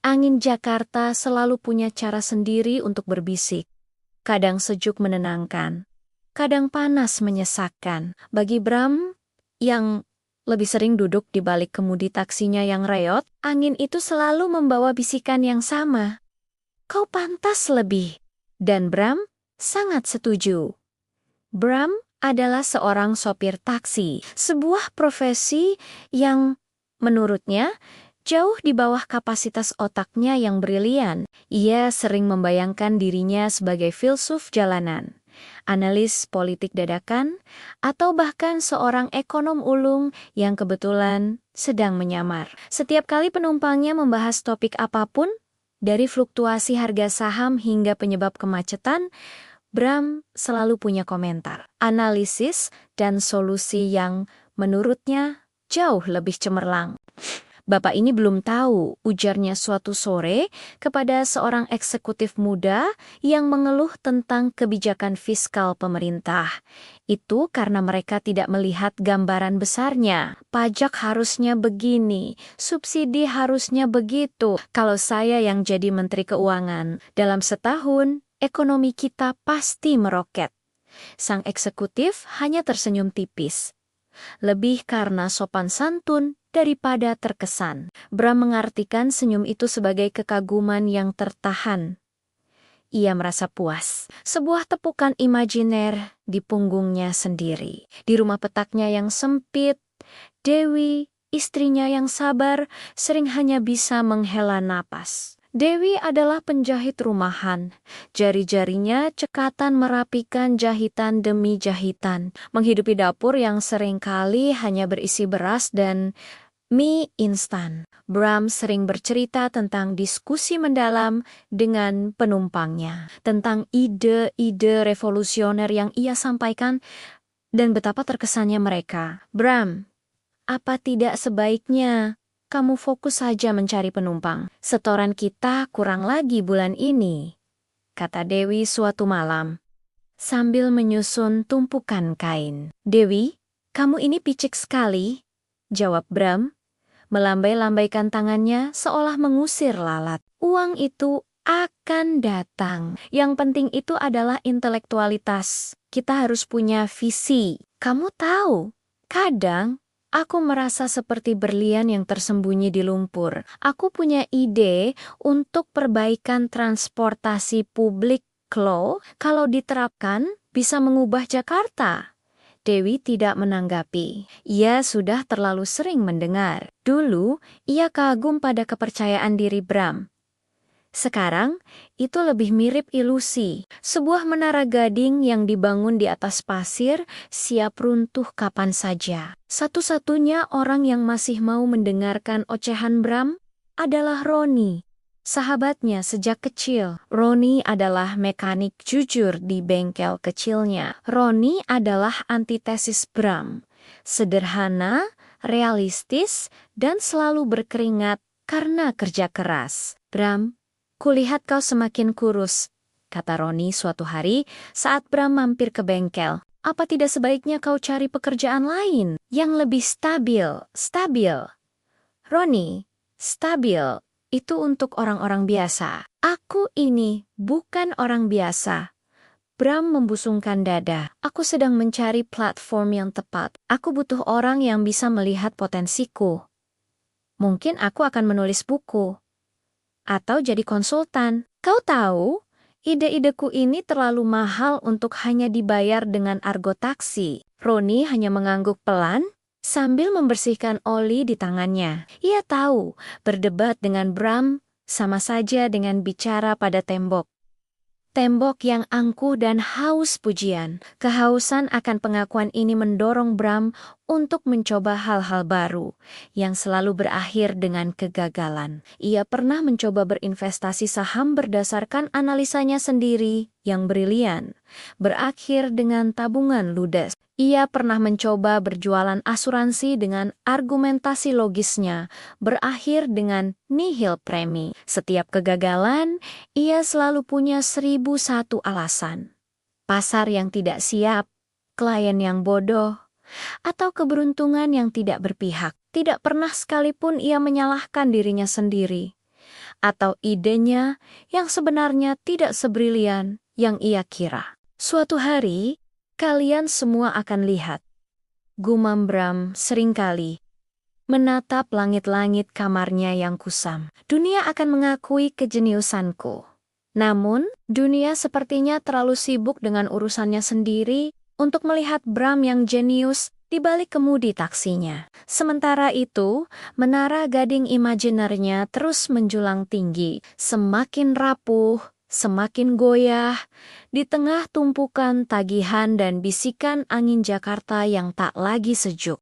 Angin Jakarta selalu punya cara sendiri untuk berbisik. Kadang sejuk menenangkan, kadang panas menyesakkan. Bagi Bram, yang lebih sering duduk di balik kemudi taksinya yang reot, angin itu selalu membawa bisikan yang sama. Kau pantas lebih. Dan Bram sangat setuju. Bram adalah seorang sopir taksi, sebuah profesi yang menurutnya jauh di bawah kapasitas otaknya yang brilian. Ia sering membayangkan dirinya sebagai filsuf jalanan, analis politik dadakan, atau bahkan seorang ekonom ulung yang kebetulan sedang menyamar. Setiap kali penumpangnya membahas topik apapun, dari fluktuasi harga saham hingga penyebab kemacetan, Bram selalu punya komentar, analisis, dan solusi yang menurutnya jauh lebih cemerlang. Bapak ini belum tahu, ujarnya suatu sore kepada seorang eksekutif muda yang mengeluh tentang kebijakan fiskal pemerintah. Itu karena mereka tidak melihat gambaran besarnya. Pajak harusnya begini, subsidi harusnya begitu. Kalau saya yang jadi Menteri Keuangan, dalam setahun, ekonomi kita pasti meroket. Sang eksekutif hanya tersenyum tipis. Lebih karena sopan santun daripada terkesan. Bram mengartikan senyum itu sebagai kekaguman yang tertahan. Ia merasa puas. Sebuah tepukan imajiner di punggungnya sendiri. Di rumah petaknya yang sempit, Dewi, istrinya yang sabar, sering hanya bisa menghela napas. Dewi adalah penjahit rumahan. Jari-jarinya cekatan merapikan jahitan demi jahitan. Menghidupi dapur yang seringkali hanya berisi beras dan mie instan. Bram sering bercerita tentang diskusi mendalam dengan penumpangnya, tentang ide-ide revolusioner yang ia sampaikan dan betapa terkesannya mereka. Bram, apa tidak sebaiknya kamu fokus saja mencari penumpang? Setoran kita kurang lagi bulan ini, kata Dewi suatu malam, sambil menyusun tumpukan kain. Dewi, kamu ini picik sekali, jawab Bram, melambai-lambaikan tangannya seolah mengusir lalat. Uang itu akan datang. Yang penting itu adalah intelektualitas. Kita harus punya visi. Kamu tahu, kadang aku merasa seperti berlian yang tersembunyi di lumpur. Aku punya ide untuk perbaikan transportasi publik, Klo. Kalau diterapkan, bisa mengubah Jakarta. Dewi tidak menanggapi. Ia sudah terlalu sering mendengar. Dulu, ia kagum pada kepercayaan diri Bram. Sekarang, itu lebih mirip ilusi. Sebuah menara gading yang dibangun di atas pasir, siap runtuh kapan saja. Satu-satunya orang yang masih mau mendengarkan ocehan Bram adalah Roni. Sahabatnya sejak kecil. Roni adalah mekanik jujur di bengkel kecilnya. Roni adalah antitesis Bram. Sederhana, realistis, dan selalu berkeringat karena kerja keras. Bram, kulihat kau semakin kurus, kata Roni suatu hari saat Bram mampir ke bengkel. Apa tidak sebaiknya kau cari pekerjaan lain yang lebih stabil? Stabil. Roni, stabil itu untuk orang-orang biasa. Aku ini bukan orang biasa. Bram membusungkan dada. Aku sedang mencari platform yang tepat. Aku butuh orang yang bisa melihat potensiku. Mungkin aku akan menulis buku. Atau jadi konsultan. Kau tahu, ide-ideku ini terlalu mahal untuk hanya dibayar dengan argo taksi. Roni hanya mengangguk pelan, sambil membersihkan oli di tangannya. Ia tahu, berdebat dengan Bram sama saja dengan bicara pada tembok. Tembok yang angkuh dan haus pujian. Kehausan akan pengakuan ini mendorong Bram untuk mencoba hal-hal baru, yang selalu berakhir dengan kegagalan. Ia pernah mencoba berinvestasi saham berdasarkan analisanya sendiri yang brilian, berakhir dengan tabungan ludes. Ia pernah mencoba berjualan asuransi dengan argumentasi logisnya, berakhir dengan nihil premi. Setiap kegagalan, ia selalu punya 1001 alasan. Pasar yang tidak siap, klien yang bodoh, atau keberuntungan yang tidak berpihak. Tidak pernah sekalipun ia menyalahkan dirinya sendiri. atau idenya yang sebenarnya tidak sebrilian yang ia kira. Suatu hari, kalian semua akan lihat, gumam Bram seringkali, menatap langit-langit kamarnya yang kusam. Dunia akan mengakui kejeniusanku. Namun, dunia sepertinya terlalu sibuk dengan urusannya sendiri untuk melihat Bram yang jenius di balik kemudi taksinya. Sementara itu, menara gading imajinernya terus menjulang tinggi, semakin rapuh, semakin goyah, di tengah tumpukan tagihan dan bisikan angin Jakarta yang tak lagi sejuk.